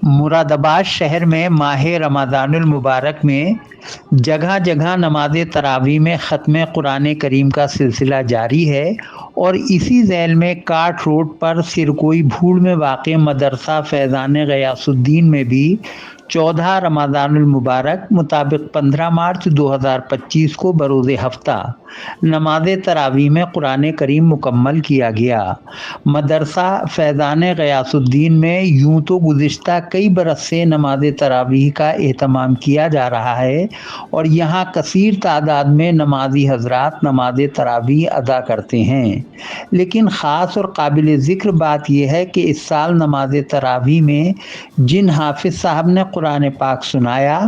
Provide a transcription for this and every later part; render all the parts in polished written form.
مرادآباد شہر میں ماہ رمضان المبارک میں جگہ جگہ نماز تراویح میں ختم قرآن کریم کا سلسلہ جاری ہے اور اسی ذیل میں کاٹ روڈ پر سرکوئی بھوڑ میں واقع مدرسہ فیضان غیاث الدین میں بھی 14 رمضان المبارک مطابق 15 مارچ 2025 کو بروز ہفتہ نماز تراویح میں قرآن کریم مکمل کیا گیا۔ مدرسہ فیضان غیاث الدین میں یوں تو گزشتہ کئی برس سے نماز تراویح کا اہتمام کیا جا رہا ہے اور یہاں کثیر تعداد میں نمازی حضرات نماز تراویح ادا کرتے ہیں، لیکن خاص اور قابل ذکر بات یہ ہے کہ اس سال نماز تراویح میں جن حافظ صاحب نے قرآن پاک سنایا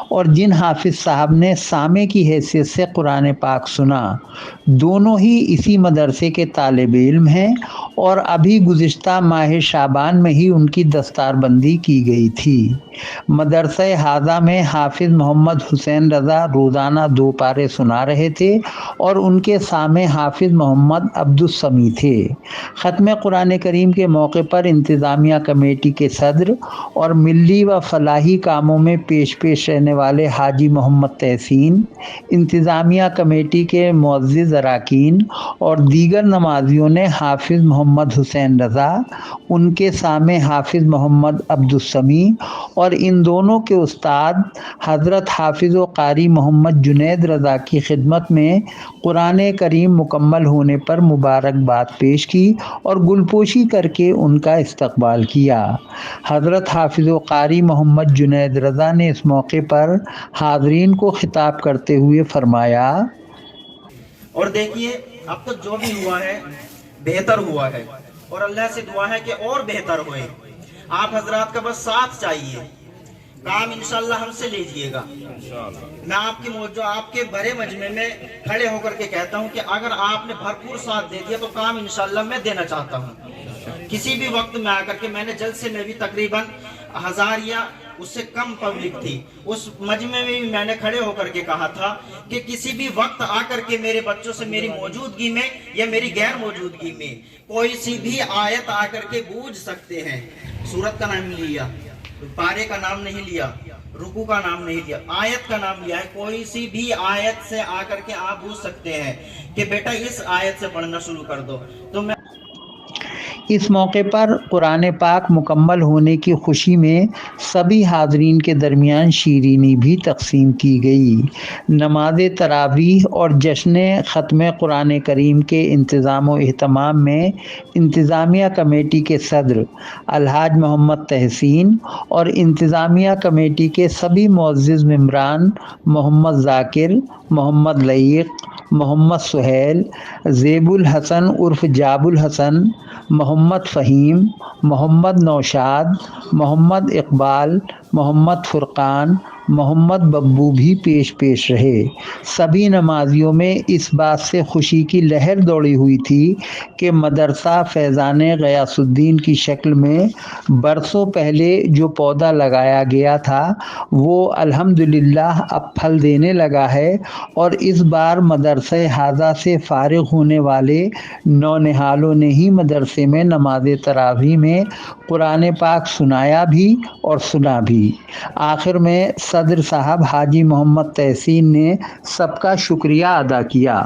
اور جن حافظ صاحب نے سامع کی حیثیت سے قرآن پاک سنا، دونوں ہی اسی مدرسے کے طالب علم ہیں اور ابھی گزشتہ ماہ شعبان میں ہی ان کی دستار بندی کی گئی تھی۔ مدرسہ حاضہ میں حافظ محمد حسین رضا روزانہ 2 پارے سنا رہے تھے اور ان کے سامع حافظ محمد عبدالسمیع تھے۔ ختم قرآن کریم کے موقع پر انتظامیہ کمیٹی کے صدر اور ملی و فلاحی کاموں میں پیش رہنے والے حاجی محمد تحسین، انتظامیہ کمیٹی کے معزز اراکین اور دیگر نمازیوں نے حافظ محمد حسین رضا، ان کے سامع حافظ محمد عبدالسمیع اور ان دونوں کے استاد حضرت حافظ و قاری محمد جنید رضا کی خدمت میں قرآن کریم مکمل ہونے پر مبارکباد پیش کی اور گلپوشی کر کے ان کا استقبال کیا۔ حضرت حافظ و قاری محمد جنید رضا نے اس موقع پر حاضرین کو خطاب کرتے ہوئے فرمایا، اور دیکھیے اب تک جو بھی ہوا ہے بہتر ہوا ہے اور اللہ سے دعا ہے کہ اور بہتر ہوئے۔ آپ حضرات کا بس ساتھ چاہیے، کام انشاءاللہ ہم سے لیجئے گا۔ میں آپ کے بڑے مجمع میں کھڑے ہو کر کے کہتا ہوں کہ اگر آپ نے بھرپور ساتھ دے دیا تو کام انشاءاللہ میں دینا چاہتا ہوں۔ کسی بھی وقت میں آ کر کے میں نے جلسے میں بھی تقریباً 1000 یا اس سے کم پبلک تھی، اس مجمع میں بھی میں نے کھڑے ہو کر کے کہا تھا کہ کسی بھی وقت آ کر کے میرے بچوں سے میری موجودگی میں یا میری غیر موجودگی میں کوئی سی بھی آیت آ کر کے بوجھ سکتے ہیں۔ سورت کا نام لیا، پارے کا نام نہیں لیا، رکوع کا نام نہیں لیا، آیت کا نام لیا ہے۔ کوئی سی بھی آیت سے آ کر کے آپ بوجھ سکتے ہیں کہ بیٹا اس آیت سے پڑھنا شروع کر دو، تو میں اس موقع پر قرآن پاک مکمل ہونے کی خوشی میں سبھی حاضرین کے درمیان شیرینی بھی تقسیم کی گئی۔ نماز تراویح اور جشن ختم قرآن کریم کے انتظام و اہتمام میں انتظامیہ کمیٹی کے صدر الحاج محمد تحسین اور انتظامیہ کمیٹی کے سبھی معزز ممبران محمد ذاکر، محمد لعیق، محمد سہیل، زیب الحسن عرف جاب الحسن، محمد فہیم، محمد نوشاد، محمد اقبال، محمد فرقان، محمد ببو بھی پیش رہے۔ سبھی نمازیوں میں اس بات سے خوشی کی لہر دوڑی ہوئی تھی کہ مدرسہ فیضان غیاث الدین کی شکل میں برسوں پہلے جو پودا لگایا گیا تھا وہ الحمدللہ اب پھل دینے لگا ہے اور اس بار مدرسہ حاضہ سے فارغ ہونے والے نونہالوں نے ہی مدرسے میں نماز تراویح میں قرآن پاک سنایا بھی اور سنا بھی۔ آخر میں صدر صاحب حاجی محمد تحسین نے سب کا شکریہ ادا کیا۔